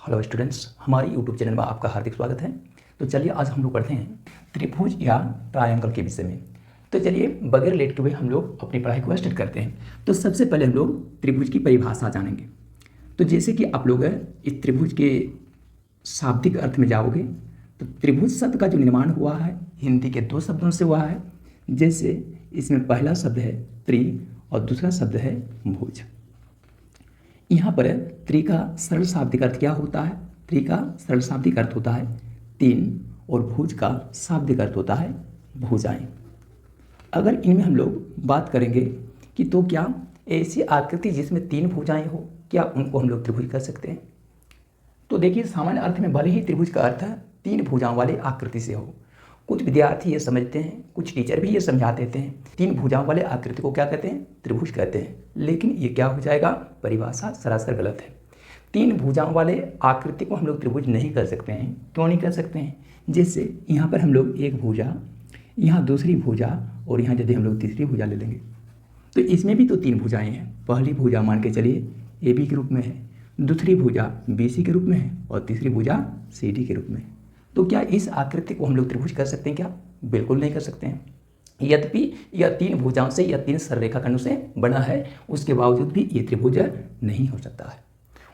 Hello students, हमारी YouTube channel में आपका हार्दिक स्वागत है। तो चलिए आज हम लोग पढ़ते हैं त्रिभुज या ट्रायंगल के विषय में। तो चलिए बगैर लेट के हुए हम लोग अपनी पढ़ाई को स्टार्ट करते हैं। तो सबसे पहले हम लोग त्रिभुज की परिभाषा जानेंगे। तो जैसे कि आप लोग इस त्रिभुज के शाब्दिक अर्थ में जाओगे तो त्रिभुज शब्द का जो निर्माण हुआ है हिंदी के दो शब्दों से हुआ है। जैसे इसमें पहला शब्द है त्रि और दूसरा शब्द है भुज। यहाँ पर त्रि का सरल शाब्दिक अर्थ क्या होता है? त्रि का सरल शाब्दिक अर्थ होता है तीन और भुज का शाब्दिक अर्थ होता है भुजाएं। अगर इनमें हम लोग बात करेंगे कि तो क्या ऐसी आकृति जिसमें तीन भुजाएं हो, क्या उनको हम लोग त्रिभुज कर सकते हैं? तो देखिए, सामान्य अर्थ में भले ही त्रिभुज का अर्थ तीन भुजाओं वाले आकृति से हो, कुछ विद्यार्थी ये समझते हैं, कुछ टीचर भी ये समझा देते हैं तीन भुजाओं वाले आकृति को क्या कहते हैं? त्रिभुज कहते हैं। लेकिन ये क्या हो जाएगा? परिभाषा सरासर गलत है। तीन भुजाओं वाले आकृति को हम लोग त्रिभुज नहीं कर सकते हैं। क्यों नहीं कर सकते हैं? जैसे यहाँ पर हम लोग एक भुजा, यहाँ दूसरी भुजा और यहाँ यदि हम लोग तीसरी भुजा ले लेंगे तो इसमें भी तो तीन भुजाएँ हैं। पहली भुजा मान के चलिए ए बी के रूप में है, दूसरी भुजा बी सी के रूप में है और तीसरी भुजा सी डी के रूप में है। तो क्या इस आकृति को हम लोग त्रिभुज कर सकते हैं क्या? बिल्कुल नहीं कर सकते हैं। यद्यपि यह तीन भुजाओं से या तीन सरल रेखाखंडों से बना है, उसके बावजूद भी ये त्रिभुज नहीं हो सकता है।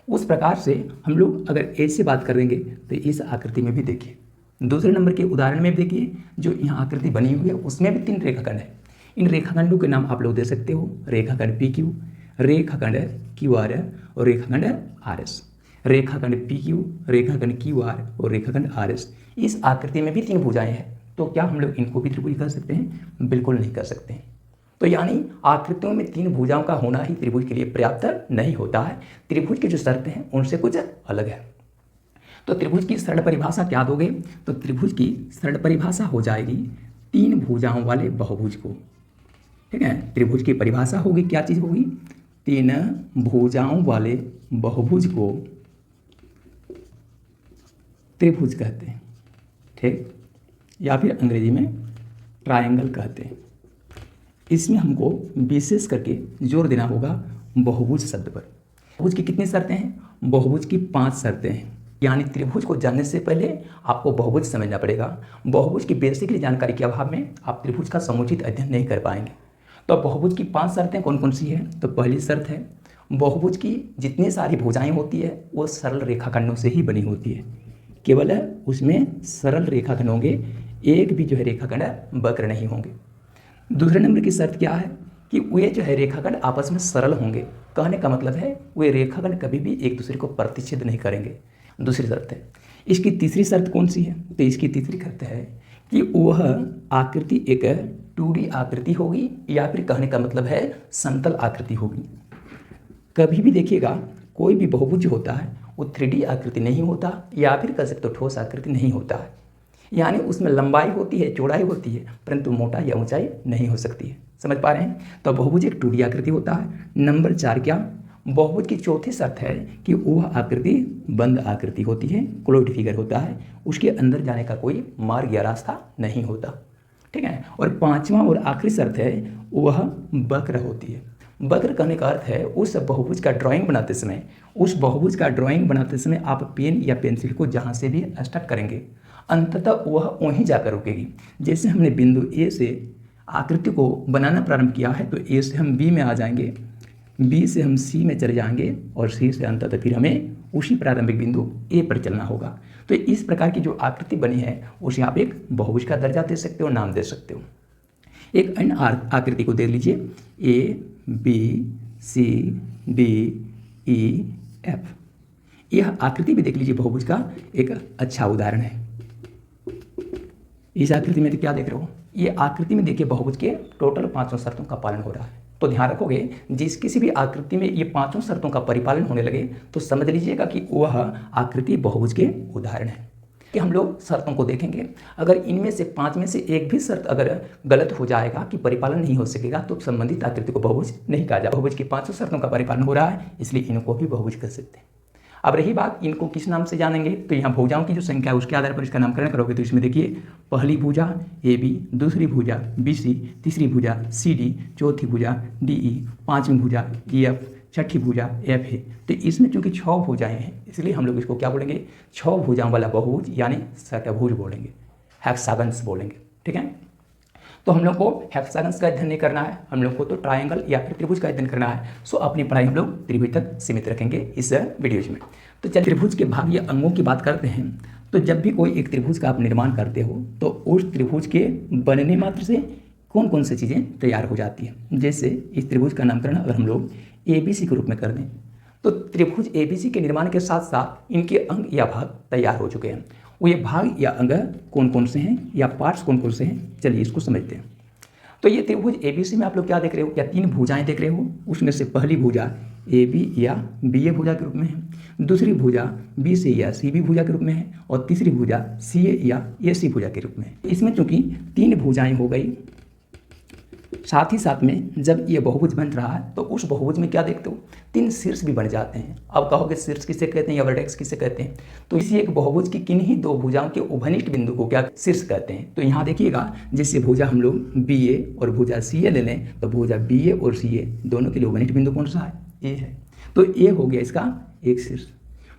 उस प्रकार से हम लोग अगर ऐसे बात करेंगे तो इस आकृति में भी देखिए, दूसरे नंबर के उदाहरण में भी देखिए, जो यहाँ आकृति बनी हुई है उसमें भी तीन रेखाखंड है। इन रेखाखंडों के नाम आप लोग दे सकते हो रेखाखंड पी क्यू, रेखाखंड क्यू आर और रेखाखंड आर एस। रेखाखंड पी क्यू, रेखाखंड क्यू आर और रेखाखंड आर एस। इस आकृति में भी तीन भुजाएं हैं, तो क्या हम लोग इनको भी त्रिभुज कर सकते हैं? बिल्कुल नहीं कर सकते हैं। तो यानी आकृतियों में तीन भुजाओं का होना ही त्रिभुज के लिए पर्याप्त नहीं होता है। त्रिभुज की जो शर्तें हैं उनसे कुछ अलग है। तो त्रिभुज की सरल परिभाषा क्या दोगे? तो त्रिभुज की सरल परिभाषा हो जाएगी तीन भुजाओं वाले बहुभुज को। ठीक है, त्रिभुज की परिभाषा होगी, क्या चीज़ होगी? तीन भुजाओं वाले बहुभुज को त्रिभुज कहते हैं। ठीक, या फिर अंग्रेजी में ट्रायंगल कहते हैं। इसमें हमको विशेष करके जोर देना होगा बहुभुज शब्द पर। बहुभुज की कितनी शर्तें हैं? बहुभुज की 5 शर्तें हैं। यानी त्रिभुज को जानने से पहले आपको बहुभुज समझना पड़ेगा। बहुभुज की बेसिकली जानकारी के अभाव में आप त्रिभुज का समुचित अध्ययन नहीं कर पाएंगे। तो बहुभुज की 5 शर्तें कौन कौन सी हैं? तो पहली शर्त है बहुभुज की जितनी सारी भुजाएं होती है वो सरल रेखाखंडों से ही बनी होती है। केवल उसमें सरल रेखाखंड होंगे, एक भी जो है रेखाखंड वक्र नहीं होंगे। दूसरे नंबर की शर्त क्या है कि वे जो है रेखाखंड आपस में सरल होंगे। कहने का मतलब है वे रेखाखंड कभी भी एक दूसरे को प्रतिच्छेद नहीं करेंगे। दूसरी शर्त है। इसकी तीसरी शर्त कौन सी है? तो इसकी तीसरी शर्त है कि वह आकृति एक 2D आकृति होगी या फिर कहने का मतलब है समतल आकृति होगी। कभी भी देखिएगा कोई भी बहुभुज होता है वो 3D आकृति नहीं होता या फिर कह सकते हो ठोस आकृति नहीं होता है। यानी उसमें लंबाई होती है, चौड़ाई होती है, परंतु मोटाई या ऊंचाई नहीं हो सकती है। समझ पा रहे हैं? तो बहुभुज एक 2D आकृति होता है। नंबर 4 क्या? बहुभुज की चौथी शर्त है कि वह आकृति बंद आकृति होती है, क्लोज्ड फिगर होता है, उसके अंदर जाने का कोई मार्ग या रास्ता नहीं होता। ठीक है, और पांचवा और आखिरी शर्त है वह वक्र होती है। वक्र कहने का अर्थ है उस बहुभुज का ड्राइंग बनाते समय आप पेन या पेंसिल को जहाँ से भी स्टार्ट करेंगे अंततः वह वहीं जाकर रुकेगी। जैसे हमने बिंदु ए से आकृति को बनाना प्रारंभ किया है तो ए से हम बी में आ जाएंगे, बी से हम सी में चले जाएंगे और सी से अंततः फिर हमें उसी प्रारंभिक बिंदु ए पर चलना होगा। तो इस प्रकार की जो आकृति बनी है उसे आप एक बहुभुज का दर्जा दे सकते हो, नाम दे सकते हो। एक अन्य आकृति को देख लीजिए, A B C D E F. यह आकृति भी देख लीजिए बहुभुज का एक अच्छा उदाहरण है। इस आकृति में तो क्या देख रहे हो? ये आकृति में देखिए बहुभुज के टोटल 5 शर्तों का पालन हो रहा है। तो ध्यान रखोगे जिस किसी भी आकृति में ये 5 शर्तों का परिपालन होने लगे तो समझ लीजिएगा कि वह आकृति बहुभुज के उदाहरण है। कि हम लोग शर्तों को देखेंगे, अगर इनमें से 5 में से एक भी शर्त अगर गलत हो जाएगा कि परिपालन नहीं हो सकेगा तो संबंधित आकृति को बहुभुज नहीं कहा जाए। बहुभुज की 5 शर्तों का परिपालन हो रहा है इसलिए इनको भी बहुभुज कर सकते हैं। अब रही बात इनको किस नाम से जानेंगे, तो यहाँ भुजाओं की जो संख्या है उसके आधार पर इसका नामकरण करोगे। तो इसमें देखिए पहली भुजा ए बी, दूसरी भुजा बी सी, तीसरी भुजा सी डी, चौथी भुजा डी ई, पांचवी भुजा ई एफ, छठी भुजा एफ है। तो इसमें चूंकि 6 भुजाएं हैं इसलिए हम लोग इसको क्या बोलेंगे, 6 भुजाओं वाला बहुभुज यानी षटभुज बोलेंगे, हेक्सागन्स बोलेंगे। ठीक है, तो हम लोग को हेक्सागन्स का अध्ययन नहीं करना है, हम लोग को तो ट्रायंगल या फिर त्रिभुज का अध्ययन करना है। सो अपनी पढ़ाई हम लोग त्रिभुज तक सीमित रखेंगे इस वीडियोज में। तो चलिए त्रिभुज के भाग या अंगों की बात करते हैं। तो जब भी कोई एक त्रिभुज का आप निर्माण करते हो तो उस त्रिभुज के बनने मात्र से कौन कौन सी चीज़ें तैयार हो जाती हैं। जैसे इस त्रिभुज का नामकरण अगर हम लोग ABC के रूप में कर दें तो त्रिभुज ABC के निर्माण के साथ साथ इनके अंग या भाग तैयार हो चुके हैं। वो ये भाग या अंग कौन कौन से हैं या पार्ट्स कौन कौन से हैं, चलिए इसको समझते हैं। तो ये त्रिभुज ABC में आप लोग क्या देख रहे हो, या 3 भुजाएं देख रहे हो। उसमें से पहली भुजा AB या BA भुजा के रूप में है, दूसरी भुजा BC या CB भुजा के रूप में है, और तीसरी भुजा CA या AC भुजा के रूप में है। इसमें चूंकि 3 भुजाएं हो गई, साथ ही साथ में जब ये बहुभुज बन रहा है तो उस बहुभुज में क्या देखते हो, 3 शीर्ष भी बन जाते हैं। अब कहोगे शीर्ष किसे कहते हैं या वर्टेक्स किसे कहते हैं, तो इसी एक बहुभुज की किन्हीं 2 भुजाओं के उभनिष्ठ बिंदु को क्या शीर्ष कहते हैं। तो यहाँ देखिएगा, जैसे भुजा हम लोग BA और भुजा CA ले लें तो भुजा BA और CA दोनों के लिए उभनिष्ठ बिंदु कौन सा है, A है। तो A हो गया इसका एक शीर्ष।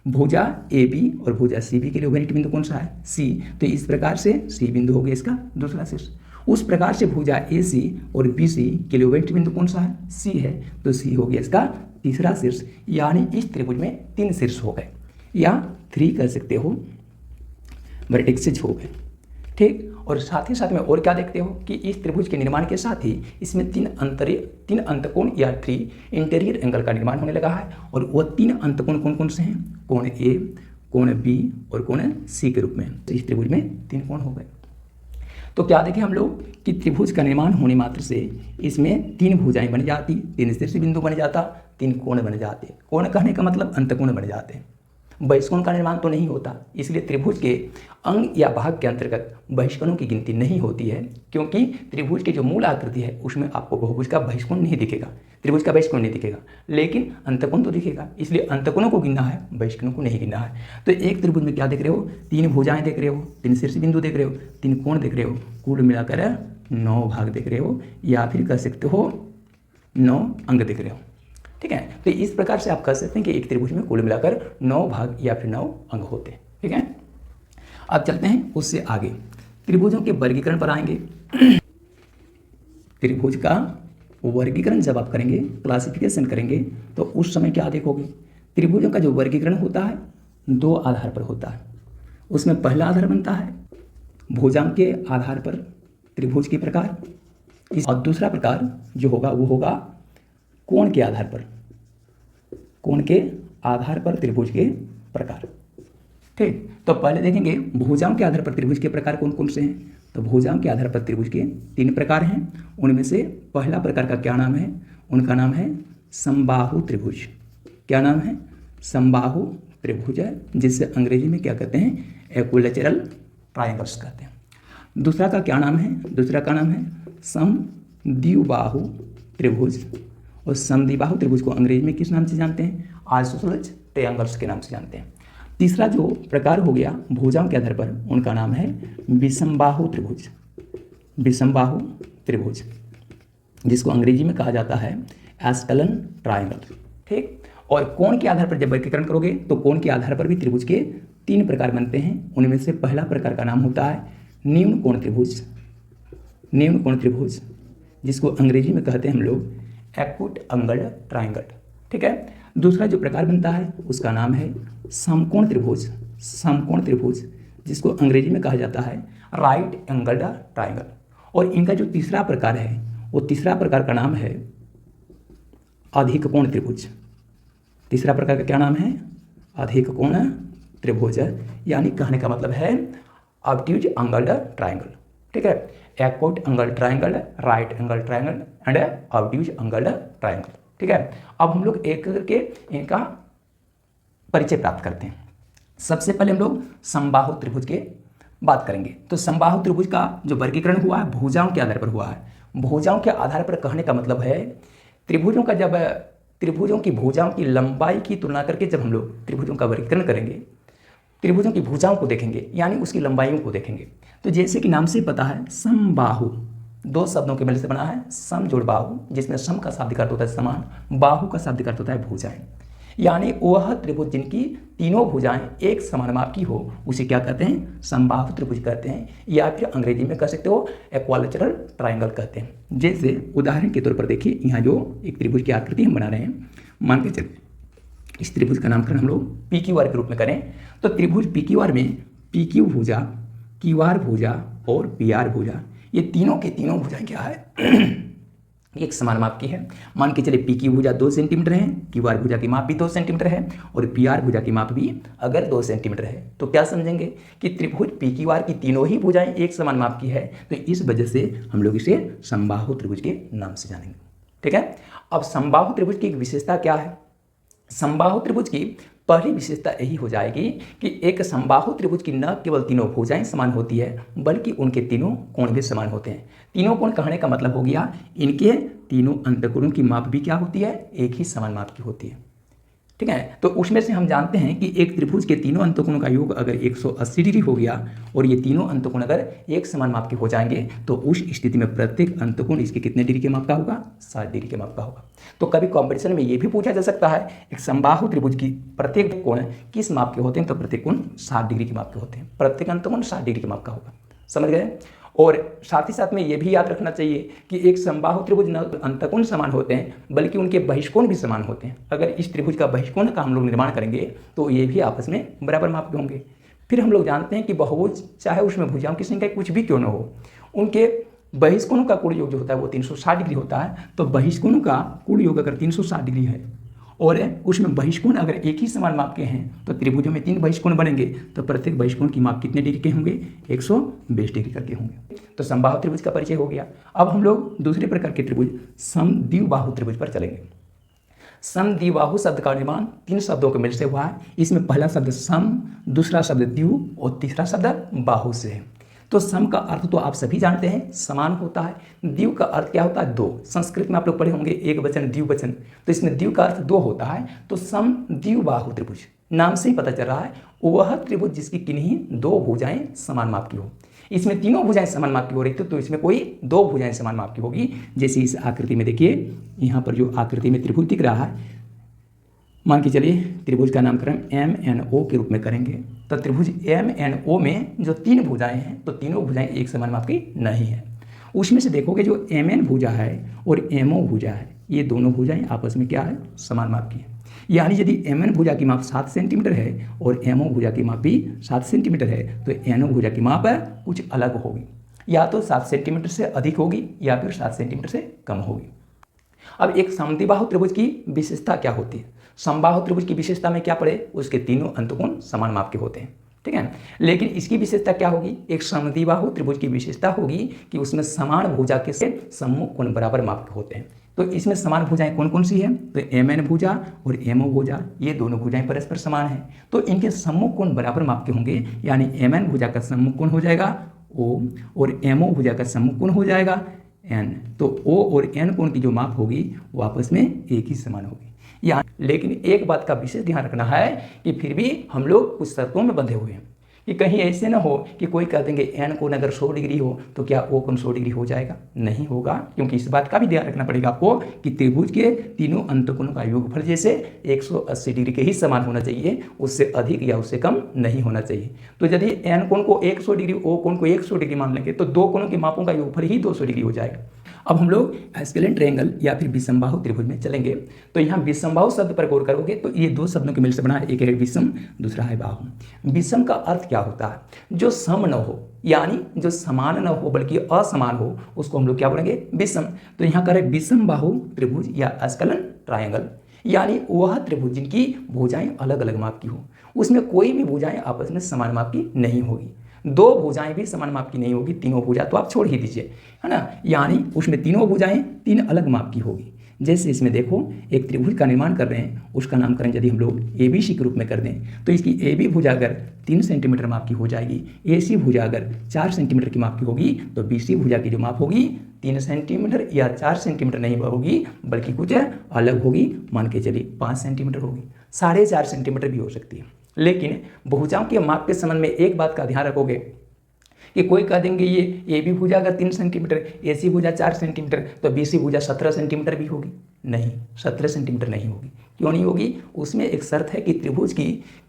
भुजा AB और भुजा CB के लिए उभनिष्ठ बिंदु कौन सा है, C। तो इस प्रकार से C बिंदु हो गया इसका दूसरा शीर्ष। उस प्रकार से भुजा AC और BC के लिए उभयनिष्ठ बिंदु कौन सा है, C है। तो C हो गया इसका तीसरा शीर्ष। यानी इस त्रिभुज में 3 शीर्ष हो गए, या 3 कह सकते हो, वर्टेक्सेज हो गए। ठीक, और साथ ही साथ में और क्या देखते हो कि इस त्रिभुज के निर्माण के साथ ही इसमें 3 अंतकोण या 3 इंटीरियर एंगल का निर्माण होने लगा है। और वो 3 अंतकोण कौन कौन से हैं, कोण A, कोण B और कोण C के रूप में। तो इस त्रिभुज में 3 कोण हो गए। तो क्या देखें हम लोग कि त्रिभुज का निर्माण होने मात्र से इसमें 3 भुजाएं बन जाती, 3 शीर्ष बिंदु बन जाता, 3 कोण बन जाते। कोण कहने का मतलब अंतकोण बन जाते हैं। बहिष्कोण का निर्माण तो नहीं होता, इसलिए त्रिभुज के अंग या भाग के अंतर्गत बहिष्कोणों की गिनती नहीं होती है, क्योंकि त्रिभुज की जो मूल आकृति है उसमें आपको बहुभुज का बहिष्कोण नहीं दिखेगा, त्रिभुज का बहिष्कोण नहीं दिखेगा, लेकिन अंतकोण तो दिखेगा। इसलिए अंतकोणों को गिनना है, बहिष्कोणों को नहीं गिनना है। तो एक त्रिभुज में क्या देख रहे हो, 3 भुजाएं देख रहे हो, 3 शीर्ष बिंदु देख रहे हो, 3 कोण देख रहे हो, कुल मिलाकर 9 भाग देख रहे हो, या फिर कह सकते हो 9 अंग देख रहे हो। ठीक है, तो इस प्रकार से आप कह सकते हैं कि एक त्रिभुज में कुल मिलाकर 9 भाग या फिर 9 अंग होते हैं। ठीक है, अब चलते हैं उससे आगे, त्रिभुजों के वर्गीकरण पर आएंगे। त्रिभुज का वर्गीकरण जब आप करेंगे, क्लासिफिकेशन करेंगे, तो उस समय क्या देखोगे, त्रिभुजों का जो वर्गीकरण होता है 2 आधार पर होता है। उसमें पहला आधार बनता है भुजांक के आधार पर त्रिभुज के प्रकार, और दूसरा प्रकार जो होगा वो होगा कोण के आधार पर, कोण के आधार पर त्रिभुज के प्रकार। ठीक, तो पहले देखेंगे भुजाओं के आधार पर त्रिभुज के प्रकार कौन कौन से हैं। तो भुजाओं के आधार पर त्रिभुज के 3 प्रकार हैं। उनमें से पहला प्रकार का क्या नाम है, उनका नाम है समबाहु त्रिभुज। क्या नाम है, समबाहु त्रिभुज है, जिससे अंग्रेजी में क्या कहते हैं, इक्विलैटरल ट्रायंगल्स कहते हैं। दूसरा का क्या नाम है, दूसरा का नाम है समद्विबाहु त्रिभुज, और समद्विबाहु त्रिभुज को अंग्रेजी में किस नाम से जानते हैं, आइसोसेलेस ट्रायंगल्स के नाम से जानते हैं। तीसरा जो प्रकार हो गया भुजाओं के आधार पर, उनका नाम है विषमबाहु त्रिभुज, विषमबाहु त्रिभुज, जिसको अंग्रेजी में कहा जाता है एस्केलन ट्रायंगल। ठीक, और कोण के आधार पर जब वर्गीकरण करोगे तो कोण के आधार पर भी त्रिभुज के 3 प्रकार बनते हैं। उनमें से पहला प्रकार का नाम होता है निम्न कोण त्रिभुज, निम्न कोण त्रिभुज, जिसको अंग्रेजी में कहते हैं हम लोग एक्यूट एंगल ट्रायंगल। ठीक है, दूसरा जो प्रकार बनता है उसका नाम है समकोण त्रिभुज, समकोण त्रिभुज, जिसको अंग्रेजी में कहा जाता है राइट एंगल ट्रायंगल। और इनका जो तीसरा प्रकार है वो तीसरा प्रकार का नाम है अधिक कोण त्रिभुज। तीसरा प्रकार का क्या नाम है, अधिक कोण त्रिभुज, यानी कहने का मतलब है ऑब्ट्यूज एंगल ट्रायंगल। ठीक है, acute angle triangle, right angle triangle and obtuse angle triangle. ठीक है, अब हम लोग एक करके इनका परिचय प्राप्त करते हैं। सबसे पहले हम लोग समबाहु त्रिभुज के बात करेंगे। तो समबाहु त्रिभुज का जो वर्गीकरण हुआ है भुजाओं के आधार पर हुआ है। भुजाओं के आधार पर कहने का मतलब है त्रिभुजों का, जब त्रिभुजों की भुजाओं की लंबाई की तुलना करके जब हम लोग त्रिभुजों का वर्गीकरण करेंगे, त्रिभुजों की भुजाओं को देखेंगे, यानी उसकी लंबाइयों को देखेंगे। तो जैसे कि नाम से पता है समबाहु, दो शब्दों के मिल से बना है सम जोड़ बाहु, जिसमें सम का शाब्दिक अर्थ होता है समान, बाहु का शाब्दिक अर्थ होता है भुजाएं। यानी वह त्रिभुज जिनकी तीनों भुजाएं एक समान माप की हो उसे क्या कहते हैं, समबाहु त्रिभुज कहते हैं, या फिर अंग्रेजी में कह सकते हो इक्विलैटरल ट्रायंगल कहते हैं। जैसे उदाहरण के तौर पर देखिए, यहाँ जो एक त्रिभुज की आकृति हम बना रहे हैं, मान के चलिए इस त्रिभुज का नामकरण हम लोग पी क्यू आर के रूप में करें, तो त्रिभुज पी क्यू आर में पी क्यू भुजा, क्यू आर भुजा और पी आर भुजा, ये तीनों के तीनों भुजाएं क्या है एक समान माप की है। मान के चलिए पी क्यू भुजा 2 सेंटीमीटर है, क्यू आर भुजा की माप भी 2 सेंटीमीटर है और पी आर भुजा की माप भी अगर 2 सेंटीमीटर है, तो क्या समझेंगे कि त्रिभुज पी क्यू आर की तीनों ही भुजाएं एक समान माप की है, तो इस वजह से हम लोग इसे समबाहु त्रिभुज के नाम से जानेंगे। ठीक है, अब समबाहु त्रिभुज की विशेषता क्या है। समबाहु त्रिभुज की पहली विशेषता यही हो जाएगी कि एक समबाहु त्रिभुज की न केवल तीनों भुजाएं समान होती है बल्कि उनके तीनों कोण भी समान होते हैं। तीनों कोण कहने का मतलब हो गया इनके तीनों अंतःकोणों की माप भी क्या होती है, एक ही समान माप की होती है। ठीक है, तो उसमें से हम जानते हैं कि एक त्रिभुज के तीनों अंतःकोणों का योग अगर 180 डिग्री हो गया और ये तीनों अंतःकोण अगर एक समान माप के हो जाएंगे तो उस स्थिति में प्रत्येक अंतःकोण इसके कितने डिग्री के माप का होगा, 60 डिग्री के माप का होगा। तो कभी कॉम्पिटिशन में ये भी पूछा जा सकता है एक समबाहु त्रिभुज की प्रत्येक कोण किस माप के होते हैं, तो प्रत्येक कोण 60 डिग्री के माप के होते हैं, प्रत्येक अंतःकोण 60 डिग्री के माप का होगा। समझ गए। और साथ ही साथ में ये भी याद रखना चाहिए कि एक समबाहु त्रिभुज न अंतःकोण समान होते हैं बल्कि उनके बहिष्कोण भी समान होते हैं। अगर इस त्रिभुज का बहिष्कोण का हम लोग निर्माण करेंगे तो ये भी आपस में बराबर माप के होंगे। फिर हम लोग जानते हैं कि बहुभुज चाहे उसमें भुजाओं की संख्या कुछ भी क्यों न हो, उनके बहिष्कोणों का कुल योग जो होता है वो 360 डिग्री होता है। तो बहिष्कोणों का कुल योग अगर 360 डिग्री है और उसमें बहिष्कोण अगर एक ही समान माप के हैं तो त्रिभुजों में 3 बहिष्कोण बनेंगे, तो प्रत्येक बहिष्कोण की माप कितने डिग्री के होंगे, 120 डिग्री करके होंगे। तो समबाहु त्रिभुज का परिचय हो गया। अब हम लोग दूसरे प्रकार के त्रिभुज समद्विबाहु त्रिभुज पर चलेंगे। समद्विबाहु शब्द का निर्माण 3 शब्दों के मिल से हुआ है। इसमें पहला शब्द सम, दूसरा शब्द द्वि और तीसरा शब्द बाहु से है। तो सम का अर्थ तो आप सभी जानते हैं समान होता है। द्वि का अर्थ क्या होता है, 2। संस्कृत में आप लोग पढ़े होंगे एक वचन द्विवचन, तो इसमें द्वि का अर्थ 2 होता है। तो सम द्विबाहु त्रिभुज नाम से ही पता चल रहा है वह त्रिभुज जिसकी किन्हीं 2 भुजाएं समान माप की हो। इसमें तीनों भुजाएं समान माप की हो रही थी तो इसमें कोई 2 भुजाएं समान माप की होगी। जैसे इस आकृति में देखिए, यहाँ पर जो आकृति में त्रिभुज दिख रहा है, मान के चलिए त्रिभुज का नामकरण MNO के रूप में करेंगे। तो त्रिभुज MNO में जो 3 भुजाएं हैं तो तीनों भुजाएं एक समान माप की नहीं है। उसमें से देखोगे जो MN भुजा है और MO भुजा है, ये दोनों भुजाएं आपस में क्या है, समान माप की है। यानी यदि MN भुजा की माप 7 सेंटीमीटर है और MO भुजा की माप भी 7 सेंटीमीटर है तो NO भुजा की माप कुछ अलग होगी, या तो 7 सेंटीमीटर से अधिक होगी या फिर 7 सेंटीमीटर से कम होगी। अब एक समद्विबाहु त्रिभुज की विशेषता क्या होती है। समबाहु त्रिभुज की विशेषता में क्या पड़े, उसके तीनों अंतःकोण समान माप के होते हैं। ठीक है, लेकिन इसकी विशेषता क्या होगी, एक समद्विबाहु त्रिभुज की विशेषता होगी कि उसमें समान भुजा के सम्मुख कोण बराबर माप के होते हैं। तो इसमें समान भुजाएं कौन कौन सी है, तो MN भुजा और MO भुजा, ये दोनों भुजाएं परस्पर समान हैं तो इनके सम्मुख कोण बराबर माप के होंगे। यानी MN भुजा का सम्मुख कोण हो जाएगा O और MO भुजा का सम्मुख कोण हो जाएगा N। तो O और N कोण की जो माप होगी वो आपस में एक ही समान होगी। यहाँ लेकिन एक बात का विशेष ध्यान रखना है कि फिर भी हम लोग कुछ शर्तों में बंधे हुए हैं कि कहीं ऐसे ना हो कि कोई कह देंगे N कोण अगर 100 डिग्री हो तो क्या O कोण 100 डिग्री हो जाएगा, नहीं होगा। क्योंकि इस बात का भी ध्यान रखना पड़ेगा आपको कि त्रिभुज के तीनों अंतःकोणों का योगफल जैसे 180 डिग्री के ही समान होना चाहिए, उससे अधिक या उससे कम नहीं होना चाहिए। तो यदि N कोण को 100 डिग्री O कोण को 100 डिग्री मान लेंगे तो 2 कोणों के मापों का योगफल ही 200 डिग्री हो जाएगा। अब हम लोग एस्केलेंट ट्रायंगल या फिर विषमबाहु त्रिभुज में चलेंगे। तो यहाँ विषमबाहु शब्द पर गौर करोगे तो ये 2 शब्दों के मिल से बना है, एक है विषम दूसरा है बाहु। विषम का अर्थ क्या होता है, जो सम न हो, यानी जो समान न हो बल्कि असमान हो, उसको हम लोग क्या बोलेंगे, विषम। तो यहाँ करें विषमबाहु त्रिभुज या एस्केलेंट ट्रायंगल, यानी वह त्रिभुज जिनकी भुजाएं अलग अलग माप की हो, उसमें कोई भी भुजाएं आपस में समान माप की नहीं होगी। 2 भुजाएं भी समान माप की नहीं होगी, तीनों भुजा तो आप छोड़ ही दीजिए, है ना। यानी उसमें तीनों भुजाएं 3 अलग माप की होगी। जैसे इसमें देखो एक त्रिभुज का निर्माण कर रहे हैं, उसका नामकरण यदि हम लोग ABC के रूप में कर दें तो इसकी AB भुजा अगर 3 सेंटीमीटर माप की हो जाएगी, AC भुजा अगर 4 सेंटीमीटर की माप की होगी, तो BC भुजा की जो माप होगी 3 सेंटीमीटर या 4 सेंटीमीटर नहीं होगी बल्कि कुछ अलग होगी, मान के चलिए 5 सेंटीमीटर होगी, 4.5 सेंटीमीटर भी हो सकती है। लेकिन भुजाओं के माप के संबंध में एक बात का ध्यान रखोगे कि कोई कह देंगे ये ए बी भुजा अगर 3 सेंटीमीटर, ए सी भुजा 4 सेंटीमीटर, तो बी सी भुजा 17 सेंटीमीटर भी होगी? नहीं, 17 सेंटीमीटर नहीं होगी। क्यों नहीं होगी? उसमें एक शर्त है कि त्रिभुज की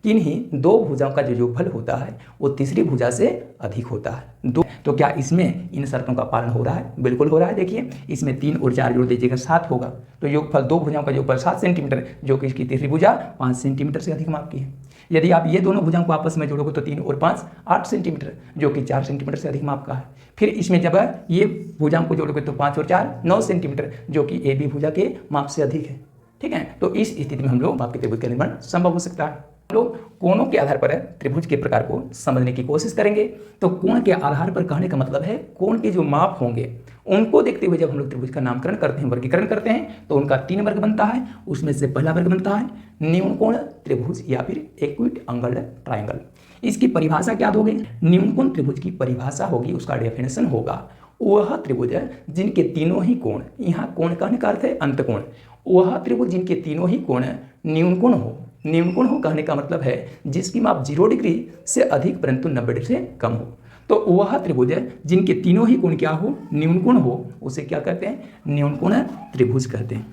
किन्हीं दो भुजाओं का जो योगफल होता है वो तीसरी भुजा से अधिक होता है। तो क्या इसमें इन शर्तों का पालन हो रहा है? बिल्कुल हो रहा है। देखिए इसमें 3 और 4 जोड़ दीजिएगा 7 होगा, तो योगफल दो भुजाओं का योगफल 7 सेंटीमीटर, जो कि इसकी तीसरी भुजा 5 सेंटीमीटर से अधिक माप की है। यदि आप ये दोनों भुजाओं को आपस में जोड़ोगे तो 3 और 5 8 सेंटीमीटर, जो कि 4 सेंटीमीटर से अधिक माप का है। फिर इसमें जब ये भुजाओं को जोड़ोगे तो 5 और 4 9 सेंटीमीटर, जो कि ए बी भुजा के माप से अधिक है। ठीक है, तो इस स्थिति में हम लोग माप के त्रिभुज का निर्माण संभव हो सकता है। हम लोग कोणों के आधार पर त्रिभुज के प्रकार को समझने की कोशिश करेंगे। तो कोण के आधार पर कहने का मतलब है कोण के जो माप होंगे उनको देखते हुए जब हम लोग त्रिभुज का नामकरण करते हैं, वर्गीकरण करते हैं, तो उनका 3 वर्ग बनता है। उसमें से पहला वर्ग बनता है न्यून कोण त्रिभुज या फिर एक्विट एंगल ट्रायंगल। इसकी परिभाषा क्या दोगे? न्यून कोण त्रिभुज की परिभाषा होगी, उसका डेफिनेशन होगा वह त्रिभुज है जिनके तीनों ही कोण, यहाँ कोण कहने का अर्थ है अंतकोण, वह त्रिभुज जिनके तीनों ही कोण न्यून कोण हो। न्यून कोण हो कहने का मतलब है जिसकी माप 0 डिग्री से अधिक परंतु 90 डिग्री से कम हो। तो वह त्रिभुज है जिनके तीनों ही कोण क्या हो? न्यून कोण हो, उसे क्या कहते हैं? न्यून कोण त्रिभुज कहते हैं।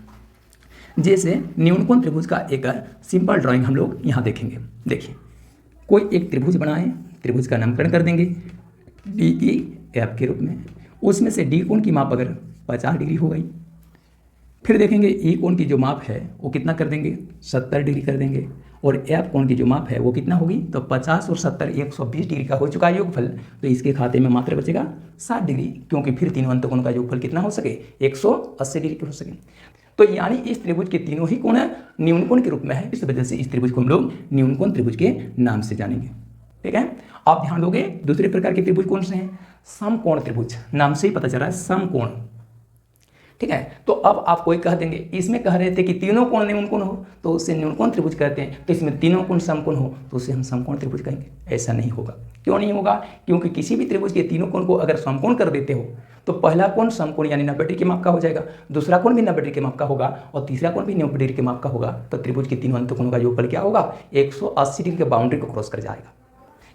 जैसे न्यून कोण त्रिभुज का एक सिंपल ड्राइंग हम लोग यहाँ देखेंगे। देखिए कोई एक त्रिभुज बनाए, त्रिभुज का नामकरण कर देंगे डी ई एफ के रूप में। उसमें से डी कोण की माप अगर 50 डिग्री हो गई, फिर देखेंगे ई कोण की जो माप है वो कितना कर देंगे? 70 डिग्री कर देंगे। और एफ कोण की जो माप है वो कितना होगी? तो 50 और 70 120 डिग्री का हो चुका है योगफल। तो इसके खाते में मात्र बचेगा 60 डिग्री, क्योंकि फिर तीनों अंतकोण का योगफल कितना हो सके? 180 डिग्री के हो सके। तो यानी इस त्रिभुज के तीनों ही कोण न्यून कोण के रूप में है, इस वजह से इस त्रिभुज को हम लोग न्यून कोण त्रिभुज के नाम से जानेंगे। ठीक है, आप ध्यान दोगे दूसरे प्रकार के त्रिभुज कौन से हैं? समकोण त्रिभुज, नाम से ही पता चल रहा है समकोण। ठीक है, तो अब आप कोई कह देंगे, इसमें कह रहे थे कि तीनों कोण न्यून कोण हो तो उसे न्यून कोण त्रिभुज कहते हैं, तो इसमें तीनों कोण समकोण हो तो उसे हम समकोण त्रिभुज कहेंगे। ऐसा नहीं होगा। क्यों नहीं होगा? क्योंकि किसी भी त्रिभुज के तीनों कोण को अगर समकोण कर देते हो तो पहला कोण समकोण यानी 90 डिग्री के माप का हो जाएगा, दूसरा कोण भी 90 डिग्री के माप का होगा और तीसरा कोण भी 90 डिग्री के माप का होगा। तो त्रिभुज के तीनों अंतकोणों का योगफल क्या होगा? 180 डिग्री के बाउंड्री को क्रॉस कर जाएगा,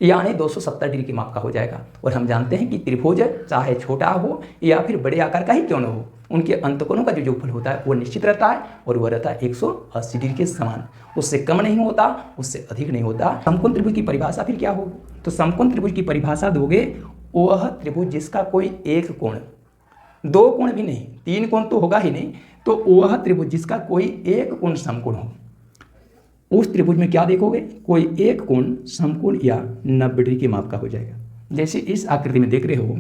यानी 270 डिग्री के माप का हो जाएगा। और हम जानते हैं कि त्रिभुज चाहे छोटा हो या फिर बड़े आकार का ही क्यों न हो, उनके अंतकोणों का जो योगफल होता है वो निश्चित रहता है और वह रहता है 180 डिग्री के समान, उससे कम नहीं होता, उससे अधिक नहीं होता। समकोण त्रिभुज की परिभाषा फिर क्या होगी? तो समकोण त्रिभुज की परिभाषा दोगे वह त्रिभुज जिसका कोई एक कोण, दो कोण भी नहीं, 3 कोण तो होगा ही नहीं, तो वह त्रिभुज जिसका कोई एक कोण समकोण हो, उस त्रिभुज में क्या देखोगे? कोई एक कोण समकोण या 90 डिग्री के माप का हो जाएगा। जैसे इस आकृति में देख रहे हो,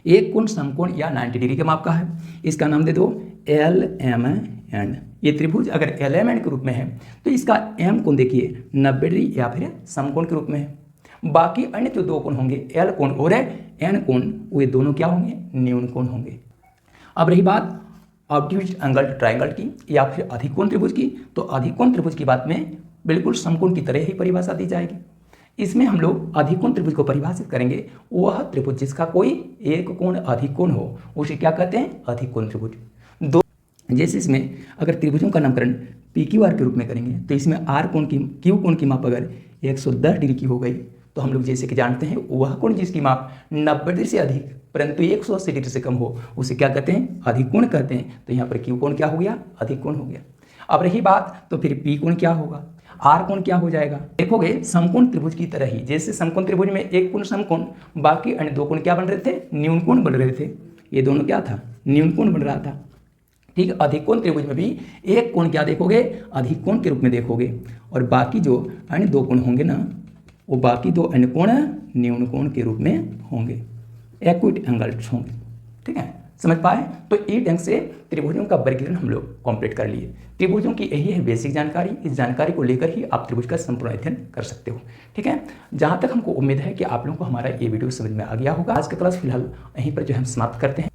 एक कोण समकोण या 90 डिग्री के माप का है, इसका नाम दे दो एल एम एन। ये त्रिभुज अगर एल एम एन के रूप में है तो इसका एम कोण देखिए 90 डिग्री या फिर समकोण के रूप में है। बाकी अन्य जो दो कोण होंगे एल कोण और एन कोण, वे दोनों क्या होंगे? न्यून कोण होंगे। अब रही बात ऑब्ट्यूज एंगल ट्रायंगल की या फिर अधिकोण त्रिभुज की, तो अधिकोण त्रिभुज की बात में बिल्कुल समकोण की तरह ही परिभाषा दी जाएगी। इसमें हम लोग अधिकोण त्रिभुज को परिभाषित करेंगे, वह त्रिभुज जिसका कोई एक कोण अधिकोण हो उसे क्या कहते हैं? अधिकोण त्रिभुज। दो जैसे इसमें अगर त्रिभुजों का नामकरण पी क्यू आर के रूप में करेंगे तो इसमें आर कोण की क्यू कोण की माप अगर 110 डिग्री की हो गई तो हम लोग जैसे कि जानते हैं वह कोण जिसकी माप 90 डिग्री से अधिक परंतु 180 डिग्री से कम हो उसे क्या कहते हैं? अधिकोण कहते हैं। तो यहाँ पर क्यू कोण क्या हो गया? अधिकोण हो गया। अब रही बात तो फिर पी कोण क्या होगा? आर कोण क्या हो जाएगा? देखोगे समकोण त्रिभुज की तरह ही, जैसे समकोण त्रिभुज में एक कोण समकोण, बाकी अन्य दो कोण क्या बन रहे थे? न्यून कोण बन रहे थे। ये दोनों क्या था? न्यून कोण बन रहा था। ठीक है, अधिकोण त्रिभुज में भी एक कोण क्या देखोगे? अधिकोण के रूप में देखोगे, और बाकी जो अन्य दो कोण होंगे ना, वो बाकी दो अन्य कोण न्यून कोण के रूप में होंगे, एक्विट एंगल्स होंगे। ठीक है, समझ पाए? तो इस ढंग से त्रिभुजों का वर्गीकरण हम लोग कंप्लीट कर लिए। त्रिभुजों की यही है बेसिक जानकारी, इस जानकारी को लेकर ही आप त्रिभुज का संपूर्ण अध्ययन कर सकते हो। ठीक है, जहाँ तक हमको उम्मीद है कि आप लोगों को हमारा ये वीडियो समझ में आ गया होगा। आज का क्लास फिलहाल यहीं पर जो हम समाप्त करते हैं।